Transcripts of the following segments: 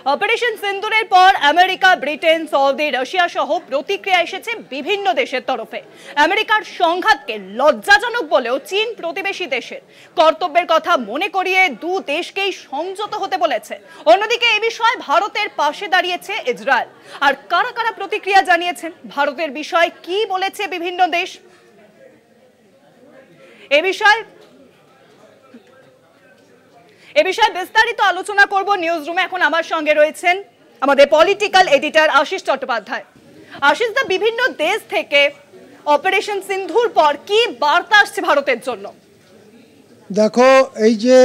Operation সিন্দুরের পর America, Britain, Saudi, Russia সহ প্রতিক্রিয়া এসেছে বিভিন্ন দেশের তরফে। আমেরিকার সংঘাতকে লজ্জাজনক বলেও চীন প্রতিবেশী দেশের কর্তব্যের কথা মনে করিয়ে দু দেশকেই সংযত হতে বলেছে। অন্যদিকে এই বিষয়ে ভারতের পাশে দাঁড়িয়েছে ইসরায়েল। আর কারা কারা প্রতিক্রিয়া জানিয়েছেন, ভারতের বিষয়ে কি বলেছে বিভিন্ন দেশ, এ বিষয়ে বিস্তারিত আলোচনা করব। নিউজ রুমে এখন আমার সঙ্গে রয়েছেন আমাদের পলিটিক্যাল এডিটর আশিস চট্টোপাধ্যায়। আশিস দা, বিভিন্ন দেশ থেকে অপারেশন সিন্ধুর পর কি বার্তা আসছে ভারতের জন্য? দেখো, এই যে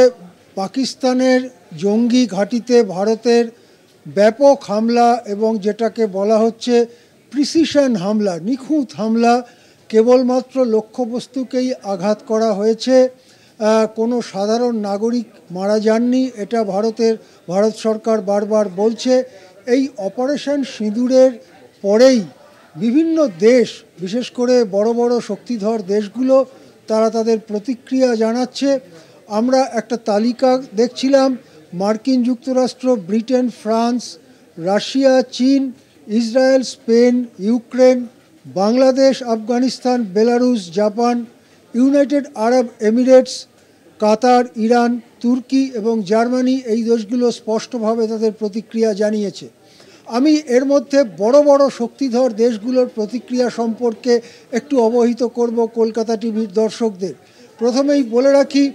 পাকিস্তানের জঙ্গি ঘাঁটিতে ভারতের ব্যাপক হামলা এবং যেটাকে বলা হচ্ছে প্রিসিশন হামলা, নিখুঁত হামলা, কেবলমাত্র লক্ষ্যবস্তুকেই আঘাত করা হয়েছে, কোনো সাধারণ নাগরিক মারা যাননি, এটা ভারত সরকার বারবার বলছে। এই অপারেশন সিঁদুরের পরেই বিভিন্ন দেশ, বিশেষ করে বড় বড় শক্তিধর দেশগুলো, তারা তাদের প্রতিক্রিয়া জানাচ্ছে। আমরা একটা তালিকা দেখছিলাম, মার্কিন যুক্তরাষ্ট্র, ব্রিটেন, ফ্রান্স, রাশিয়া, চীন, Israel, Spain, Ukraine, Bangladesh, Afghanistan, Belarus, Japan, United Arab Emirates, Qatar, Iran, তুর্কি এবং জার্মানি, এই দেশগুলো স্পষ্টভাবে তাদের প্রতিক্রিয়া জানিয়েছে। আমি এর মধ্যে বড় বড় শক্তিধর দেশগুলোর প্রতিক্রিয়া সম্পর্কে একটু অবহিত করব কলকাতা টিভির দর্শকদের। প্রথমেই বলে রাখি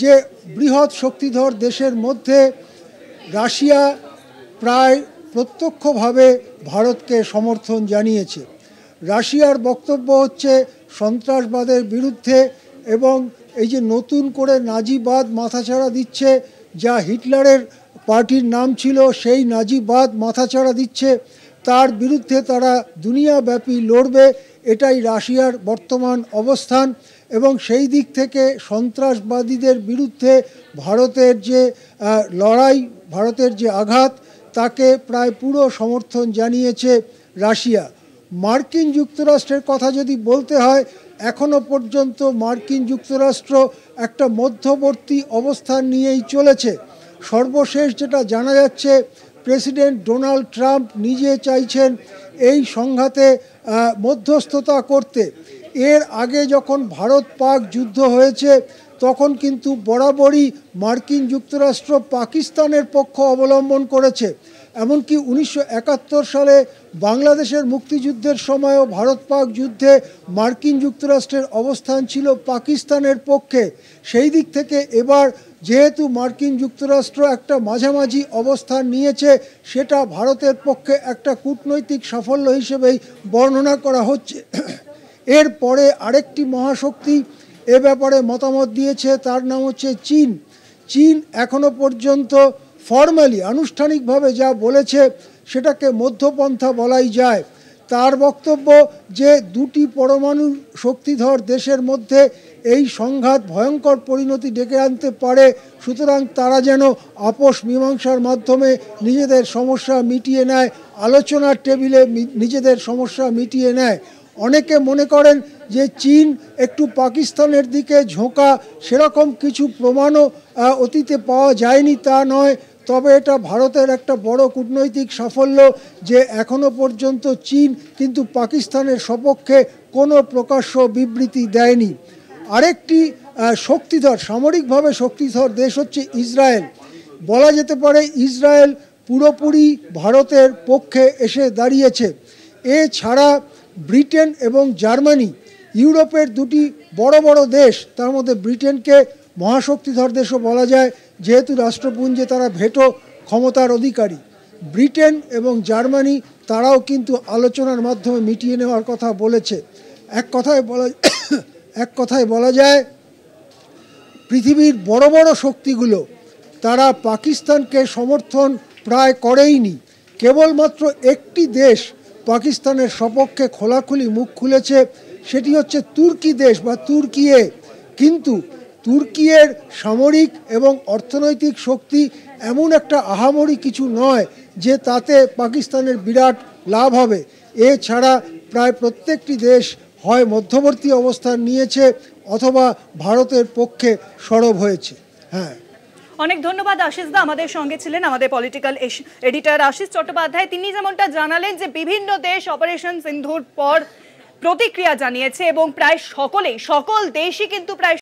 যে বৃহৎ শক্তিধর দেশের মধ্যে রাশিয়া প্রায় প্রত্যক্ষভাবে ভারতকে সমর্থন জানিয়েছে। রাশিয়ার বক্তব্য হচ্ছে সন্ত্রাসবাদের বিরুদ্ধে এবং এই যে নতুন করে নাজিবাদ মাথাচাড়া দিচ্ছে, যা হিটলারের পার্টির নাম ছিল, সেই নাজিবাদ মাথাচাড়া দিচ্ছে, তার বিরুদ্ধে তারা দুনিয়াব্যাপী লড়বে, এটাই রাশিয়ার বর্তমান অবস্থান। এবং সেই দিক থেকে সন্ত্রাসবাদীদের বিরুদ্ধে ভারতের যে লড়াই, ভারতের যে আঘাত, তাকে প্রায় পুরো সমর্থন জানিয়েছে রাশিয়া। মার্কিন যুক্তরাষ্ট্রের কথা যদি বলতে হয়, এখনো পর্যন্ত মার্কিন যুক্তরাষ্ট্র একটা মধ্যবর্তী অবস্থান নিয়েই চলেছে। সর্বশেষ যেটা জানা যাচ্ছে, প্রেসিডেন্ট ডোনাল্ড ট্রাম্প নিজে চাইছেন এই সংঘাতে মধ্যস্থতা করতে। এর আগে যখন ভারত পাক যুদ্ধ হয়েছে, তখন কিন্তু বরাবরই মার্কিন যুক্তরাষ্ট্র পাকিস্তানের পক্ষ অবলম্বন করেছে। এমনকি 1971 সালে বাংলাদেশের মুক্তিযুদ্ধের সময়ও ভারত পাক যুদ্ধে মার্কিন যুক্তরাষ্ট্রের অবস্থান ছিল পাকিস্তানের পক্ষে। সেই দিক থেকে এবার যেহেতু মার্কিন যুক্তরাষ্ট্র একটা মাঝামাঝি অবস্থান নিয়েছে, সেটা ভারতের পক্ষে একটা কূটনৈতিক সাফল্য হিসেবেই বর্ণনা করা হচ্ছে। এরপরে আরেকটি মহাশক্তি এ ব্যাপারে মতামত দিয়েছে, তার নাম হচ্ছে চীন। চীন এখনো পর্যন্ত ফর্মালি, আনুষ্ঠানিকভাবে যা বলেছে সেটাকে মধ্যপন্থা বলাই যায়। তার বক্তব্য যে দুটি পরমাণু শক্তিধর দেশের মধ্যে এই সংঘাত ভয়ঙ্কর পরিণতি ডেকে আনতে পারে, সুতরাং তারা যেন আপোষ মীমাংসার মাধ্যমে নিজেদের সমস্যা মিটিয়ে নেয়, আলোচনার টেবিলে নিজেদের সমস্যা মিটিয়ে নেয়। অনেকে মনে করেন যে চীন একটু পাকিস্তানের দিকে ঝোঁকা, সেরকম কিছু প্রমাণও অতীতে পাওয়া যায়নি তা নয়, তবে এটা ভারতের একটা বড় কূটনৈতিক সাফল্য যে এখনো পর্যন্ত চীন কিন্তু পাকিস্তানের সপক্ষে কোনো প্রকাশ্য বিবৃতি দেয়নি। আরেকটি শক্তিধর, সামরিকভাবে শক্তিধর দেশ হচ্ছে ইসরায়েল। বলা যেতে পারে ইসরায়েল পুরোপুরি ভারতের পক্ষে এসে দাঁড়িয়েছে। এছাড়া ব্রিটেন এবং জার্মানি, ইউরোপের দুটি বড় বড় দেশ, তার মধ্যে ব্রিটেনকে মহাশক্তিধর দেশও বলা যায়, যেহেতু রাষ্ট্রপুঞ্জে তারা ভেটো ক্ষমতার অধিকারী। ব্রিটেন এবং জার্মানি তারাও কিন্তু আলোচনার মাধ্যমে মিটিয়ে নেওয়ার কথা বলেছে। এক কথায় বলা যায় পৃথিবীর বড় বড় শক্তিগুলো তারা পাকিস্তানকে সমর্থন প্রায় করেইনি। কেবলমাত্র একটি দেশ পাকিস্তানের সপক্ষে খোলাখুলি মুখ খুলেছে, সেটি হচ্ছে তুর্কি দেশ বা তুর্কিয়ে। কিন্তু তুর্কিয়ের সামরিক এবং অর্থনৈতিক শক্তি এমন একটা আহামরি কিছু নয় যে তাতে পাকিস্তানের বিরাট লাভ হবে। এছাড়া প্রায় প্রত্যেকটি দেশ হয় মধ্যবর্তী অবস্থান নিয়েছে অথবা ভারতের পক্ষে সরব হয়েছে। হ্যাঁ, অনেক ধন্যবাদ আশিস দা, আমাদের সঙ্গে ছিলেন আমাদের পলিটিক্যাল এডিটর আশিস চট্টোপাধ্যায়। তিনি যেমনটা জানালেন যে বিভিন্ন দেশ অপারেশন সিন্ধুর পর প্রতিক্রিয়া জানিয়েছে এবং প্রায় সকল দেশই কিন্তু প্রায়